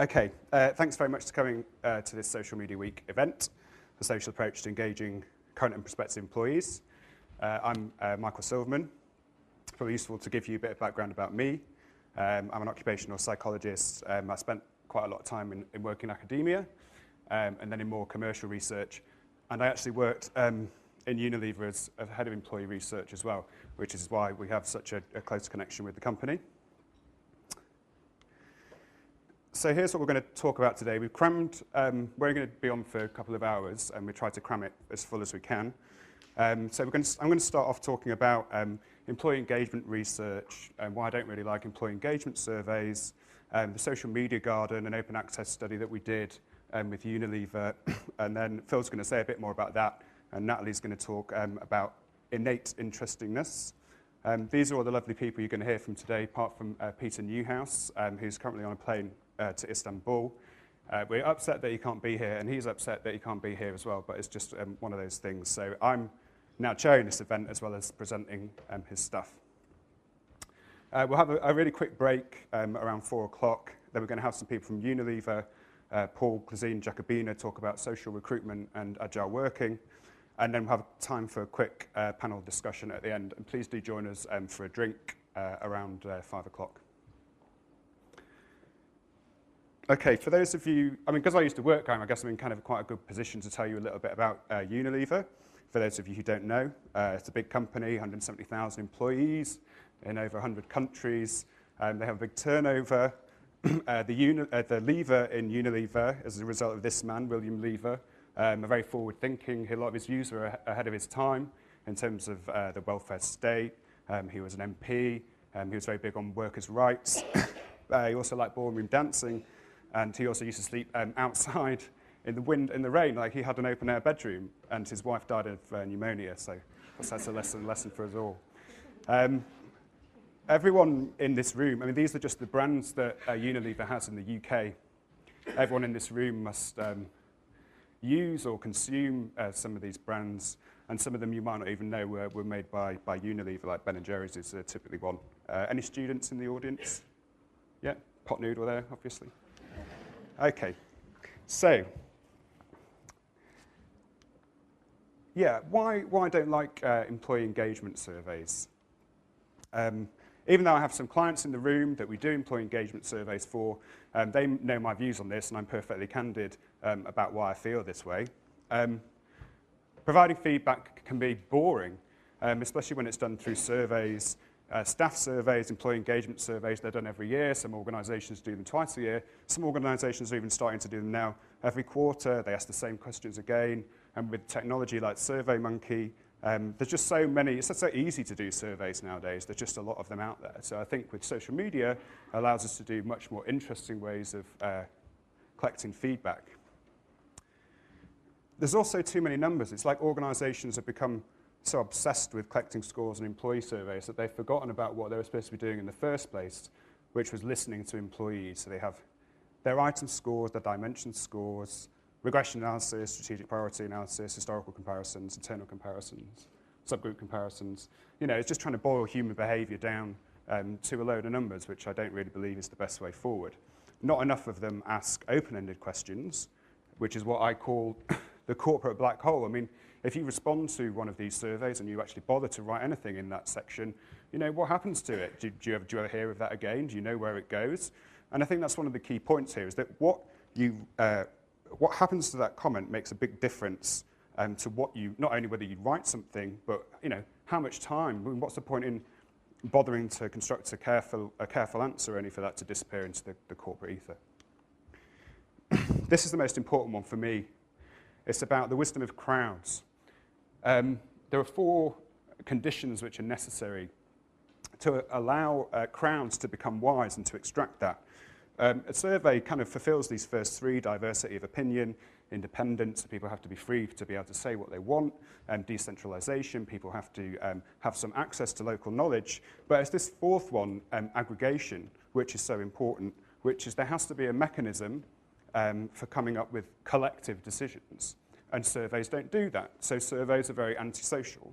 Okay, thanks very much for coming to this Social Media Week event, the social approach to engaging current and prospective employees. I'm Michael Silverman. It's probably useful to give you a bit of background about me. I'm an occupational psychologist. I spent quite a lot of time in working in academia and then in more commercial research. And I actually worked in Unilever as head of employee research as well, which is why we have such a close connection with the company. So here's what we're going to talk about today. We've crammed, we're going to be on for a couple of hours, and we try to cram it as full as we can. So I'm going to start off talking about employee engagement research and why I don't really like employee engagement surveys, the social media garden, an open access study that we did with Unilever, and then Phil's going to say a bit more about that, and Natalie's going to talk about innate interestingness. These are all the lovely people you're going to hear from today, apart from Peter Newhouse, who's currently on a plane to Istanbul. We're upset that he can't be here, and he's upset that he can't be here as well, but it's just one of those things. So I'm now chairing this event as well as presenting his stuff. We'll have a really quick break around 4 o'clock. Then we're going to have some people from Unilever, Paul, Klazine, Jacobina, talk about social recruitment and agile working. And then we'll have time for a quick panel discussion at the end. And please do join us for a drink around 5 o'clock. Okay, for those of you, because I used to work there, I guess I'm in kind of quite a good position to tell you a little bit about Unilever. For those of you who don't know, it's a big company, 170,000 employees in over 100 countries. They have a big turnover. The leaver in Unilever, as a result of this man, William Lever, are very forward-thinking. A lot of his views are ahead of his time in terms of the welfare state. He was an MP. He was very big on workers' rights. He also liked ballroom dancing. And he also used to sleep outside in the wind, in the rain, like he had an open-air bedroom, and his wife died of pneumonia, so that's a lesson for us all. Everyone in this room, these are just the brands that Unilever has in the UK. Everyone in this room must use or consume some of these brands, and some of them you might not even know were made by Unilever, like Ben & Jerry's is typically one. Any students in the audience? Yeah, pot noodle there, obviously. Okay, so, yeah, why I don't like employee engagement surveys? Even though I have some clients in the room that we do employee engagement surveys for, they know my views on this, and I'm perfectly candid about why I feel this way. Providing feedback can be boring, especially when it's done through surveys. Staff surveys, employee engagement surveys, they're done every year. Some organisations do them twice a year. Some organisations are even starting to do them now every quarter. They ask the same questions again. And with technology like SurveyMonkey, there's just so many. It's so easy to do surveys nowadays. There's just a lot of them out there. So I think with social media, it allows us to do much more interesting ways of collecting feedback. There's also too many numbers. It's like organisations have become so obsessed with collecting scores and employee surveys that they've forgotten about what they were supposed to be doing in the first place, which was listening to employees. So they have their item scores, their dimension scores, regression analysis, strategic priority analysis, historical comparisons, internal comparisons, subgroup comparisons. It's just trying to boil human behaviour down to a load of numbers, which I don't really believe is the best way forward. Not enough of them ask open-ended questions, which is what I call the corporate black hole. If you respond to one of these surveys and you actually bother to write anything in that section, what happens to it? Do you ever hear of that again? Do you know where it goes? And I think that's one of the key points here, is that what happens to that comment makes a big difference to not only whether you write something, but how much time. What's the point in bothering to construct a careful answer only for that to disappear into the corporate ether? This is the most important one for me. It's about the wisdom of crowds. There are 4 conditions which are necessary to allow crowds to become wise and to extract that. A survey kind of fulfills these first 3: diversity of opinion, independence, so people have to be free to be able to say what they want, decentralization, people have to have some access to local knowledge. But it's this 4th one, aggregation, which is so important, which is there has to be a mechanism for coming up with collective decisions. And surveys don't do that. So surveys are very antisocial.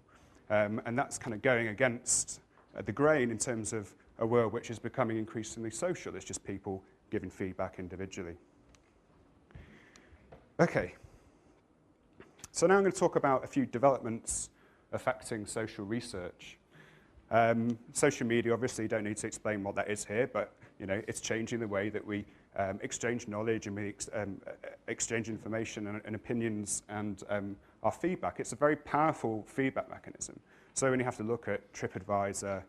And that's kind of going against the grain in terms of a world which is becoming increasingly social. It's just people giving feedback individually. Okay, so now I'm going to talk about a few developments affecting social research. Social media, obviously, don't need to explain what that is here, but it's changing the way that we exchange knowledge and we exchange information and opinions and our feedback. It's a very powerful feedback mechanism. So when you have to look at TripAdvisor,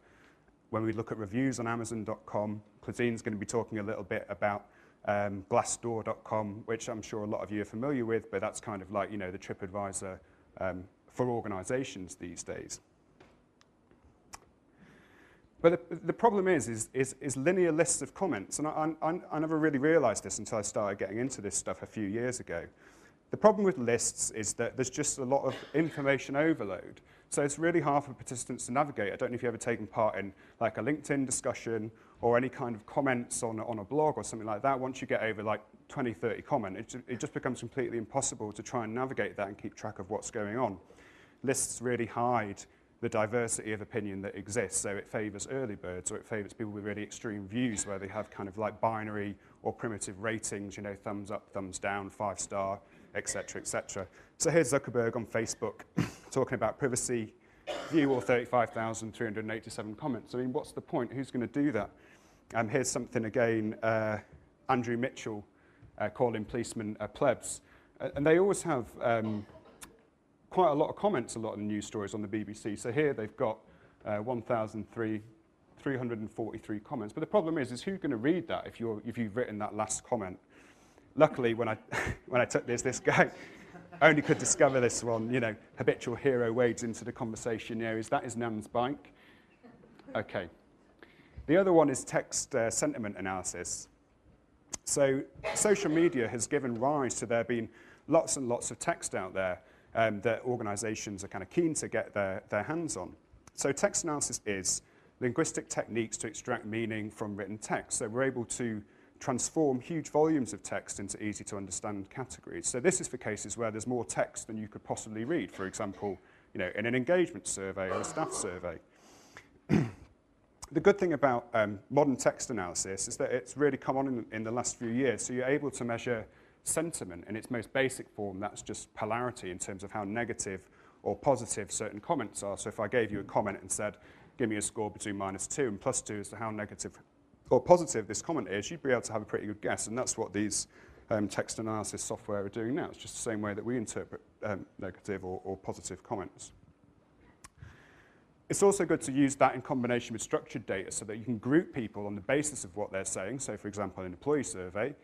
when we look at reviews on Amazon.com, Claudine's going to be talking a little bit about Glassdoor.com, which I'm sure a lot of you are familiar with, but that's kind of like the TripAdvisor for organizations these days. But the problem is linear lists of comments, and I never really realized this until I started getting into this stuff a few years ago. The problem with lists is that there's just a lot of information overload. So it's really hard for participants to navigate. I don't know if you've ever taken part in like a LinkedIn discussion or any kind of comments on a blog or something like that. Once you get over like 20, 30 comments, it just becomes completely impossible to try and navigate that and keep track of what's going on. Lists really hide the diversity of opinion that exists, so it favors early birds, or it favors people with really extreme views where they have kind of like binary or primitive ratings, thumbs up, thumbs down, 5-star, etc., etc. So here's Zuckerberg on Facebook talking about privacy, view all 35,387 comments. I mean, what's the point? Who's going to do that? Here's something again, Andrew Mitchell calling policemen plebs. And they always have quite a lot of comments, a lot of the news stories on the BBC. So here they've got 1,343 comments. But the problem is who's going to read that if you've written that last comment? Luckily, when I took this guy only could discover this one. Habitual hero wades into the conversation. Is that his nan's bike? Okay. The other one is text sentiment analysis. So social media has given rise to there being lots and lots of text out there that organizations are kind of keen to get their hands on. So text analysis is linguistic techniques to extract meaning from written text. So we're able to transform huge volumes of text into easy to understand categories. So this is for cases where there's more text than you could possibly read, for example, in an engagement survey or a staff survey. The good thing about modern text analysis is that it's really come on in the last few years. So you're able to measure sentiment in its most basic form. That's just polarity in terms of how negative or positive certain comments are. So if I gave you a comment and said, give me a score between -2 and +2 as to how negative or positive this comment is, you'd be able to have a pretty good guess. And that's what these text analysis software are doing now. It's just the same way that we interpret negative or positive comments. It's also good to use that in combination with structured data so that you can group people on the basis of what they're saying. So, for example, in an employee survey,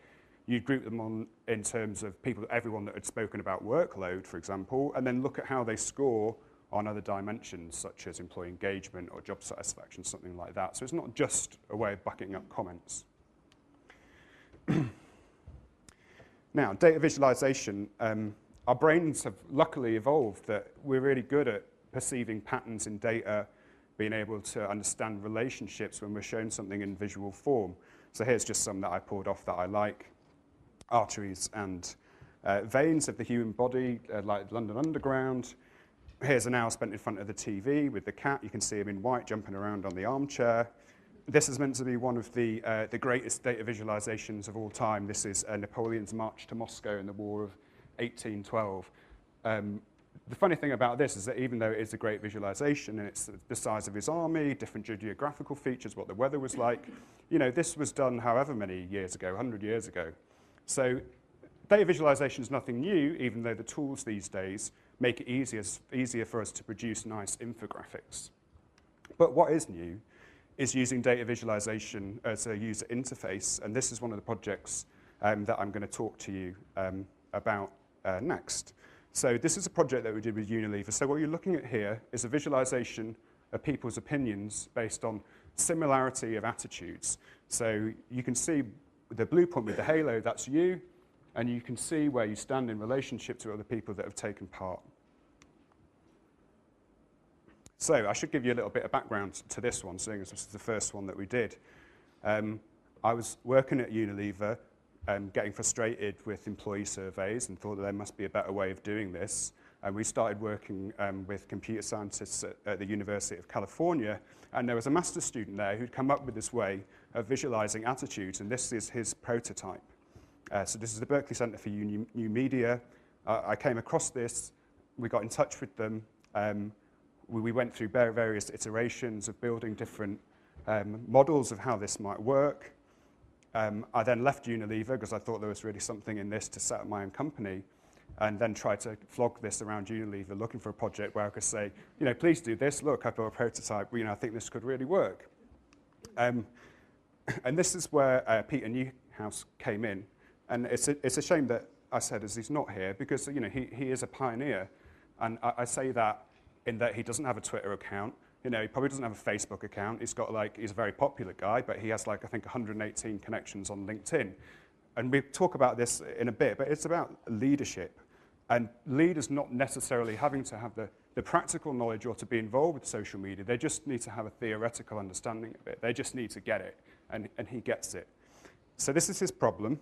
you'd group them in terms of everyone that had spoken about workload, for example, and then look at how they score on other dimensions, such as employee engagement or job satisfaction, something like that. So it's not just a way of bucking up comments. Now, data visualization. Our brains have luckily evolved that we're really good at perceiving patterns in data, being able to understand relationships when we're shown something in visual form. So here's just some that I pulled off that I like. Arteries and veins of the human body, like London Underground. Here's an hour spent in front of the TV with the cat. You can see him in white jumping around on the armchair. This is meant to be one of the greatest data visualizations of all time. This is Napoleon's march to Moscow in the War of 1812. The funny thing about this is that even though it is a great visualization and it's the size of his army, different geographical features, what the weather was like, this was done however many years ago, 100 years ago. So data visualization is nothing new, even though the tools these days make it easier for us to produce nice infographics. But what is new is using data visualization as a user interface, and this is one of the projects that I'm going to talk to you about next. So this is a project that we did with Unilever. So what you're looking at here is a visualization of people's opinions based on similarity of attitudes. So you can see the blue point with the halo, that's you, and you can see where you stand in relationship to other people that have taken part. So I should give you a little bit of background to this one, seeing as this is the first one that we did. I was working at Unilever, getting frustrated with employee surveys and thought that there must be a better way of doing this. And we started working with computer scientists at the University of California, and there was a master's student there who'd come up with this way of visualizing attitudes, and this is his prototype. So this is the Berkeley Center for New Media. I came across this, we got in touch with them, we went through various iterations of building different models of how this might work. I then left Unilever because I thought there was really something in this to set up my own company, and then tried to flog this around Unilever, looking for a project where I could say, please do this. Look, I've got a prototype. I think this could really work. And this is where Peter Newhouse came in. And it's a shame that I said as he's not here, because he is a pioneer. And I say that in that he doesn't have a Twitter account. He probably doesn't have a Facebook account. He's a very popular guy, but he has I think 118 connections on LinkedIn. And we'll talk about this in a bit, but it's about leadership. And leaders not necessarily having to have the practical knowledge or to be involved with social media. They just need to have a theoretical understanding of it. They just need to get it, and he gets it. So this is his problem.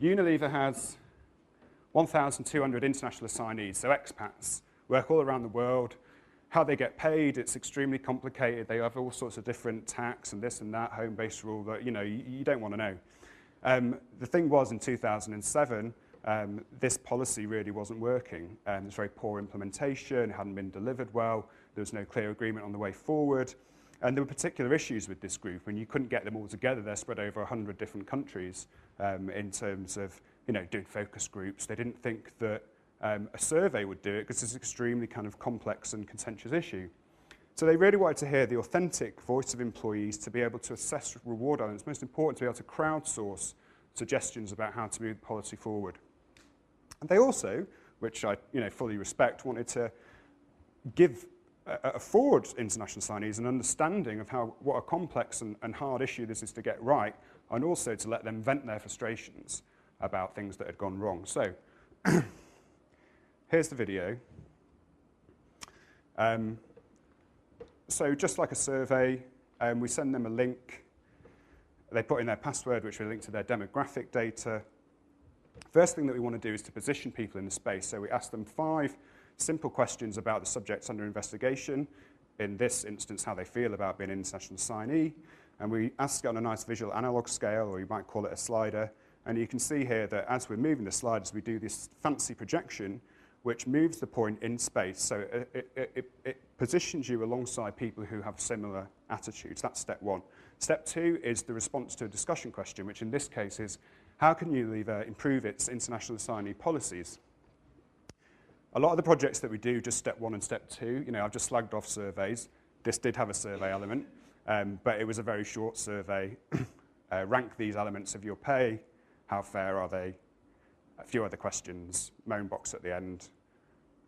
Unilever has 1,200 international assignees, so expats, work all around the world. How they get paid, it's extremely complicated. They have all sorts of different tax and this and that, home-based rule that you don't want to know. The thing was, in 2007, this policy really wasn't working. There was very poor implementation, it hadn't been delivered well, there was no clear agreement on the way forward, and there were particular issues with this group, and you couldn't get them all together. They're spread over 100 different countries in terms of doing focus groups. They didn't think that a survey would do it because it's an extremely kind of complex and contentious issue. So they really wanted to hear the authentic voice of employees to be able to assess reward elements. Most important, to be able to crowdsource suggestions about how to move the policy forward. And they also, which I fully respect, wanted to give afford international signees an understanding of what a complex and hard issue this is to get right, and also to let them vent their frustrations about things that had gone wrong. So here's the video. So just like a survey, we send them a link. They put in their password, which we link to their demographic data. First thing that we want to do is to position people in the space. So we ask them 5 simple questions about the subjects under investigation. In this instance, how they feel about being an international assignee. And we ask on a nice visual analog scale, or you might call it a slider. And you can see here that as we're moving the sliders, we do this fancy projection which moves the point in space. So it positions you alongside people who have similar attitudes. That's step 1. Step 2 is the response to a discussion question, which in this case is, how can Unilever improve its international assignee policies? A lot of the projects that we do, just step 1 and step 2, I've just slagged off surveys. This did have a survey element, but it was a very short survey. Rank these elements of your pay. How fair are they? A few other questions, moan box at the end.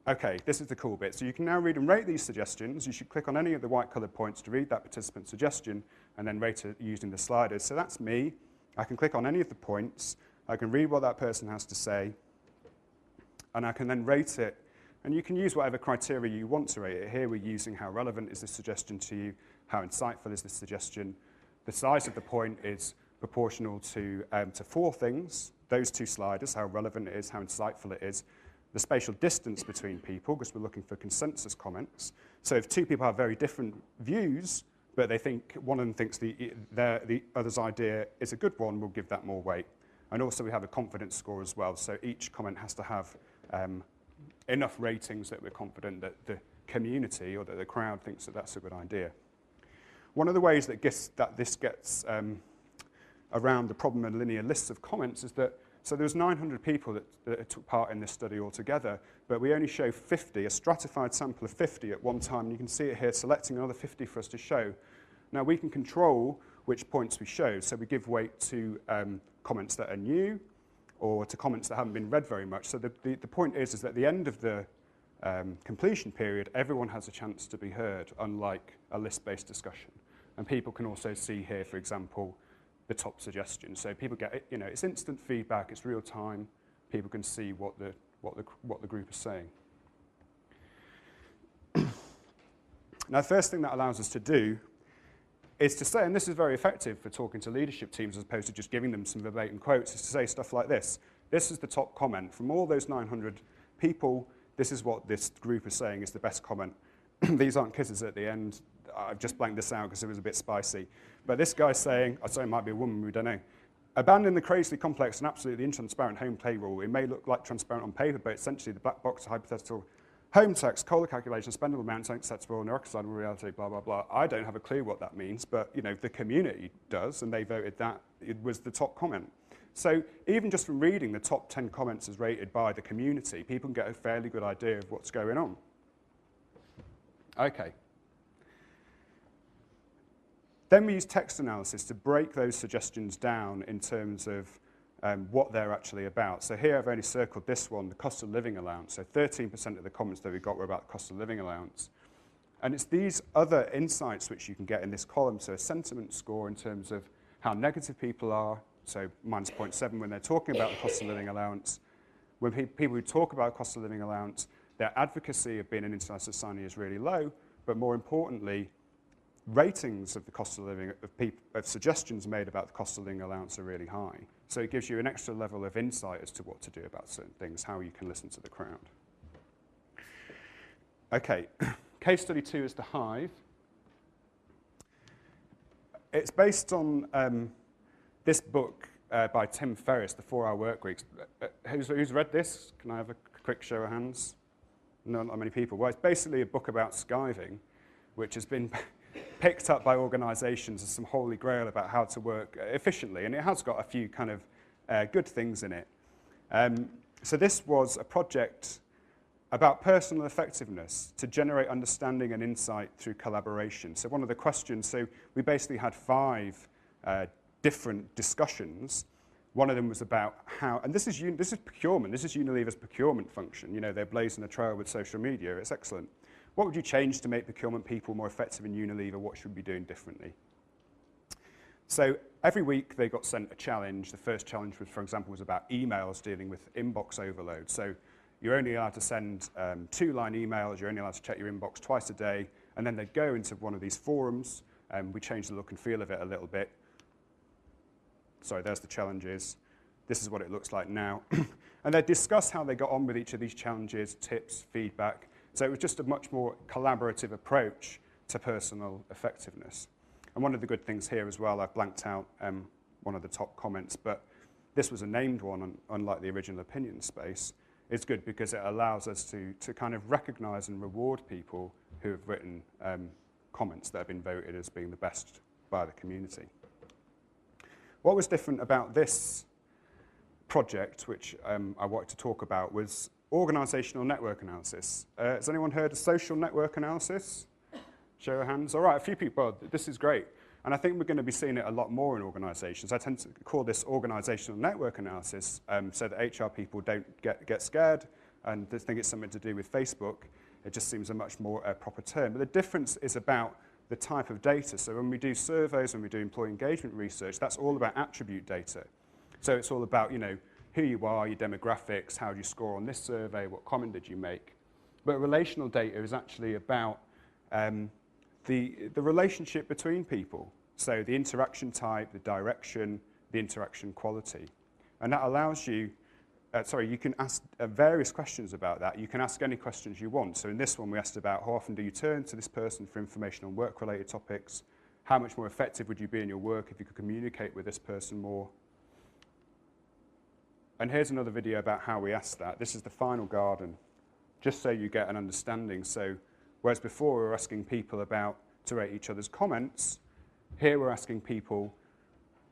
Okay, this is the cool bit. So you can now read and rate these suggestions. You should click on any of the white-coloured points to read that participant suggestion and then rate it using the sliders. So that's me. I can click on any of the points. I can read what that person has to say, and I can then rate it. And you can use whatever criteria you want to rate it. Here we're using how relevant is this suggestion to you, how insightful is this suggestion. The size of the point is proportional to 4 things. Those 2 sliders, how relevant it is, how insightful it is. The spatial distance between people, because we're looking for consensus comments. So if 2 people have very different views, but they think one of them thinks the other's idea is a good one, we'll give that more weight. And also we have a confidence score as well. So each comment has to have enough ratings that we're confident that the community or that the crowd thinks that that's a good idea. One of the ways that this gets around the problem of linear lists of comments is that, so there was 900 people that took part in this study altogether, but we only show 50, a stratified sample of 50 at one time. And you can see it here, selecting another 50 for us to show. Now we can control which points we show, so we give weight to comments that are new or to comments that haven't been read very much. So the point is that at the end of the completion period, everyone has a chance to be heard, unlike a list-based discussion. And people can also see here, for example, the top suggestions. So people get, it's instant feedback, it's real time. People can see what the group is saying. Now, the first thing that allows us to do is to say, and this is very effective for talking to leadership teams as opposed to just giving them some verbatim quotes, is to say stuff like this. This is the top comment. From all those 900 people, this is what this group is saying is the best comment. These aren't kisses at the end. I've just blanked this out because it was a bit spicy. But this guy's saying, oh, sorry, it might be a woman, we don't know. Abandon the crazily complex and absolutely intransparent home pay rule. It may look like transparent on paper, but essentially the black box of hypothetical home tax, COLA calculation, spendable amounts, unacceptable, and irreconcilable reality, blah, blah, blah. I don't have a clue what that means, but the community does, and they voted that. It was the top comment. So even just from reading the top 10 comments as rated by the community, people can get a fairly good idea of what's going on. Okay. Then we use text analysis to break those suggestions down in terms of what they're actually about. So here I've only circled this one, the cost of living allowance. So 13% of the comments that we got were about the cost of living allowance. And it's these other insights which you can get in this column. So a sentiment score in terms of how negative people are, so minus 0.7 when they're talking about the cost of living allowance. When people who talk about cost of living allowance, their advocacy of being an international society is really low, but more importantly, ratings of the cost of living, of suggestions made about the cost of living allowance are really high. So it gives you an extra level of insight as to what to do about certain things, how you can listen to the crowd. Okay, case study 2 is the Hive. It's based on this book by Tim Ferriss, The 4-Hour Workweek. Who's read this? Can I have a quick show of hands? Not many people. Well, it's basically a book about skiving, which has been picked up by organisations as some holy grail about how to work efficiently, and it has got a few kind of good things in it. So this was a project about personal effectiveness to generate understanding and insight through collaboration. So one of the questions, so we basically had 5 different discussions. One of them was about how, and this is procurement, this is Unilever's procurement function. They're blazing a trail with social media, it's excellent. What would you change to make procurement people more effective in Unilever? What should we be doing differently? So every week they got sent a challenge. The first challenge, for example, was about emails dealing with inbox overload. So you're only allowed to send 2-line emails, you're only allowed to check your inbox twice a day, and then they'd go into one of these forums, and we changed the look and feel of it a little bit. Sorry, there's the challenges. This is what it looks like now. And they'd discuss how they got on with each of these challenges, tips, feedback. So it was just a much more collaborative approach to personal effectiveness. And one of the good things here as well, I've blanked out one of the top comments, but this was a named one, unlike the original opinion space. It's good because it allows us to kind of recognize and reward people who have written comments that have been voted as being the best by the community. What was different about this project, which I wanted to talk about, was organizational network analysis. Has anyone heard of social network analysis? Show of hands. All right, a few people. This is great. And I think we're going to be seeing it a lot more in organizations. I tend to call this organizational network analysis so that HR people don't get scared and they think it's something to do with Facebook. It just seems a much more proper term. But the difference is about the type of data. So when we do surveys, when we do employee engagement research, that's all about attribute data. So it's all about, who you are, your demographics, how do you score on this survey, what comment did you make. But relational data is actually about the relationship between people. So the interaction type, the direction, the interaction quality. And that allows you, you can ask various questions about that. You can ask any questions you want. So in this one, we asked about how often do you turn to this person for information on work-related topics? How much more effective would you be in your work if you could communicate with this person more? And here's another video about how we asked that. This is the final garden, just so you get an understanding. So whereas before we were asking people to rate each other's comments, here we're asking people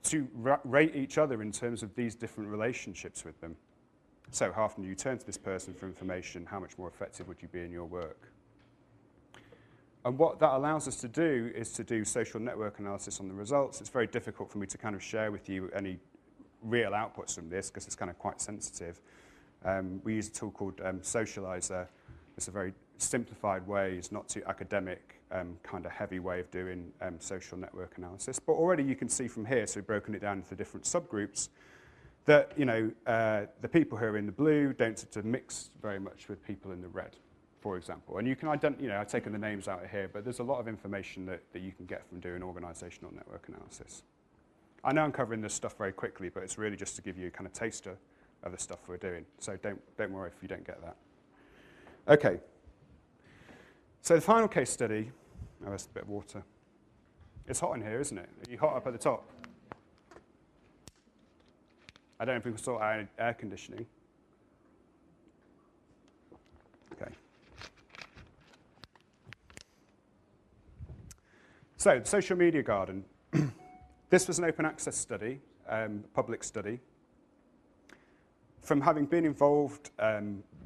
to rate each other in terms of these different relationships with them. So how often do you turn to this person for information? How much more effective would you be in your work? And what that allows us to do is to do social network analysis on the results. It's very difficult for me to kind of share with you any real outputs from this because it's kind of quite sensitive. We use a tool called Socializer. It's a very simplified way. It's not too academic, kind of heavy way of doing social network analysis. But already you can see from here, so we've broken it down into different subgroups, that the people who are in the blue don't sort of mix very much with people in the red, for example. And you can I've taken the names out of here, but there's a lot of information that you can get from doing organizational network analysis. I know I'm covering this stuff very quickly, but it's really just to give you a kind of taster of the stuff we're doing. So don't worry if you don't get that. Okay. So the final case study Oh, there's a bit of water. It's hot in here, isn't it? Are you hot up at the top? I don't know if we can sort out air conditioning. Okay. So, the social media garden. This was an open access study, public study. From having been involved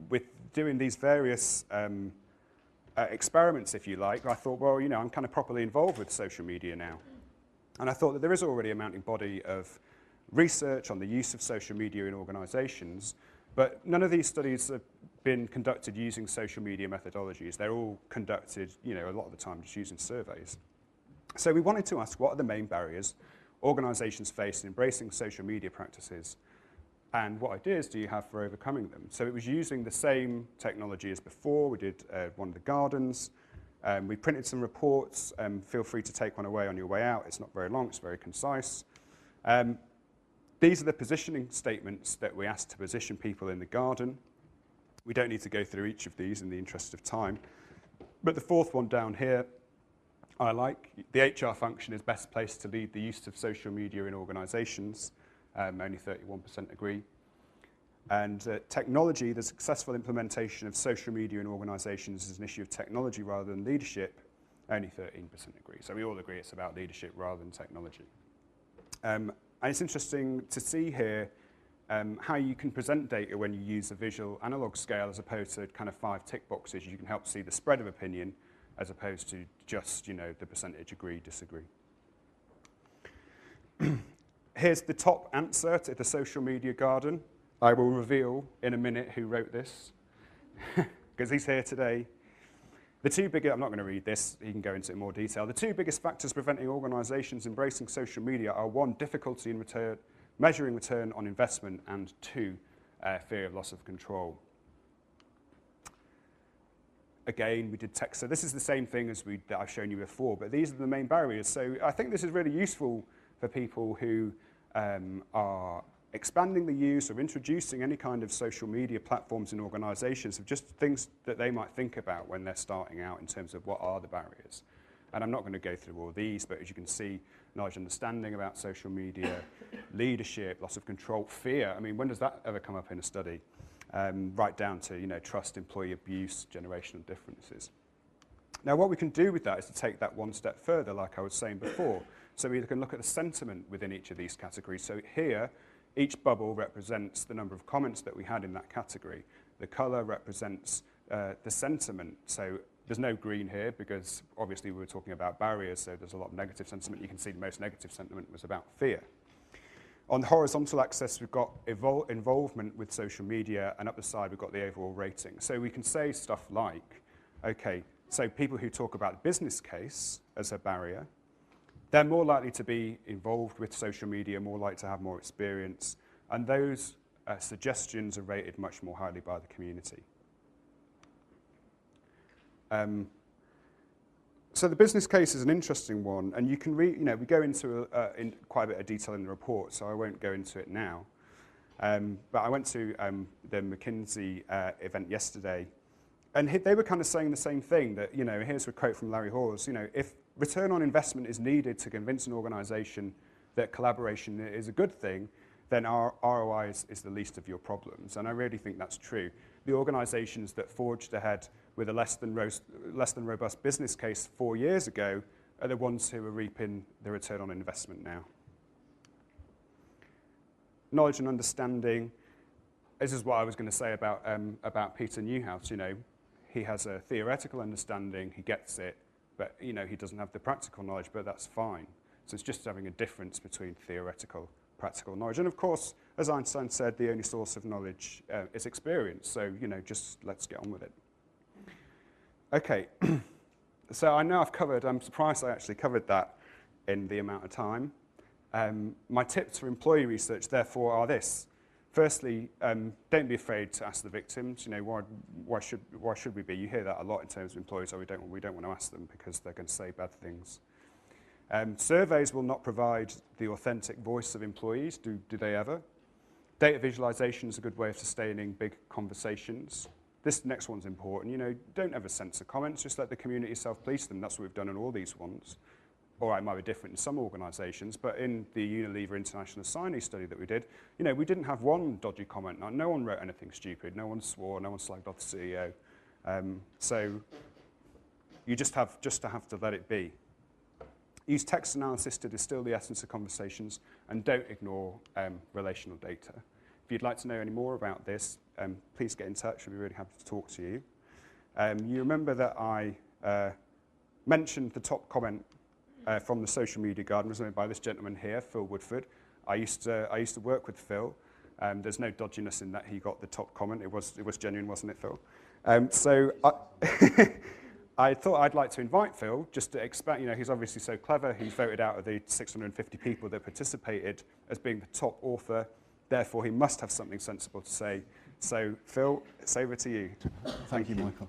with doing these various experiments, if you like, I thought, well, I'm kind of properly involved with social media now. And I thought that there is already a mounting body of research on the use of social media in organizations, but none of these studies have been conducted using social media methodologies. They're all conducted, a lot of the time just using surveys. So we wanted to ask, what are the main barriers organizations face in embracing social media practices? And what ideas do you have for overcoming them? So it was using the same technology as before. We did one of the gardens. We printed some reports. Feel free to take one away on your way out. It's not very long. It's very concise. These are the positioning statements that we asked to position people in the garden. We don't need to go through each of these in the interest of time. But the fourth one down here, I like. The HR function is best placed to lead the use of social media in organizations. Only 31% agree. And technology, the successful implementation of social media in organizations is an issue of technology rather than leadership. Only 13% agree. So we all agree it's about leadership rather than technology. And it's interesting to see here how you can present data when you use a visual analog scale as opposed to kind of 5 tick boxes. You can help see the spread of opinion as opposed to just, the percentage agree, disagree. Here's the top answer to the social media garden. I will reveal in a minute who wrote this, because he's here today. I'm not going to read this, he can go into it in more detail. The 2 biggest factors preventing organizations embracing social media are 1, difficulty in measuring return on investment, and 2, fear of loss of control. Again, we did text. So this is the same thing as that I've shown you before, but these are the main barriers. So I think this is really useful for people who are expanding the use or introducing any kind of social media platforms in organizations, of just things that they might think about when they're starting out in terms of what are the barriers. And I'm not going to go through all these, but as you can see, knowledge, understanding about social media, leadership, loss of control, fear. I mean, when does that ever come up in a study? Right down to, trust, employee abuse, generational differences. Now, what we can do with that is to take that one step further, like I was saying before. So we can look at the sentiment within each of these categories. So here, each bubble represents the number of comments that we had in that category. The color represents the sentiment. So there's no green here because obviously we were talking about barriers, so there's a lot of negative sentiment. You can see the most negative sentiment was about fear. On the horizontal axis, we've got involvement with social media, and up the side, we've got the overall rating. So we can say stuff like, okay, so people who talk about the business case as a barrier, they're more likely to be involved with social media, more likely to have more experience, and those suggestions are rated much more highly by the community. So the business case is an interesting one, and you can read, we go into in quite a bit of detail in the report, so I won't go into it now. But I went to the McKinsey event yesterday, and they were kind of saying the same thing, that, here's a quote from Larry Hawes, if return on investment is needed to convince an organization that collaboration is a good thing, then our ROI is the least of your problems. And I really think that's true. The organizations that forged ahead with a less than robust business case 4 years ago are the ones who are reaping the return on investment now. Knowledge and understanding. This is what I was going to say about Peter Newhouse. He has a theoretical understanding, he gets it, but he doesn't have the practical knowledge, but that's fine. So it's just having a difference between theoretical, practical knowledge. And of course, as Einstein said, the only source of knowledge is experience. So, just let's get on with it. Okay, so I know I'm surprised I actually covered that in the amount of time. My tips for employee research, therefore, are this. Firstly, don't be afraid to ask the victims. Why should we be? You hear that a lot in terms of employees. We don't want to ask them because they're going to say bad things. Surveys will not provide the authentic voice of employees. Do they ever? Data visualization is a good way of sustaining big conversations. This next one's important. You know, don't ever censor comments. Just let the community self-police them. That's what we've done in all these ones. All right, it might be different in some organisations, but in the Unilever International Assignee study that we did, you know, we didn't have one dodgy comment. Now, no one wrote anything stupid. No one swore. No one slagged off the CEO. So you just have to let it be. Use text analysis to distill the essence of conversations, and don't ignore relational data. If you'd like to know any more about this, please get in touch. We'll be really happy to talk to you. You remember that I mentioned the top comment from the social media garden was made by this gentleman here, Phil Woodford. I used to work with Phil. There's no dodginess in that he got the top comment. It was genuine, wasn't it, Phil? I thought I'd like to invite Phil just to expand. You know, he's obviously so clever. He's voted out of the 650 people that participated as being the top author. Therefore, he must have something sensible to say. So, Phil, it's over to you. Thank you, Michael.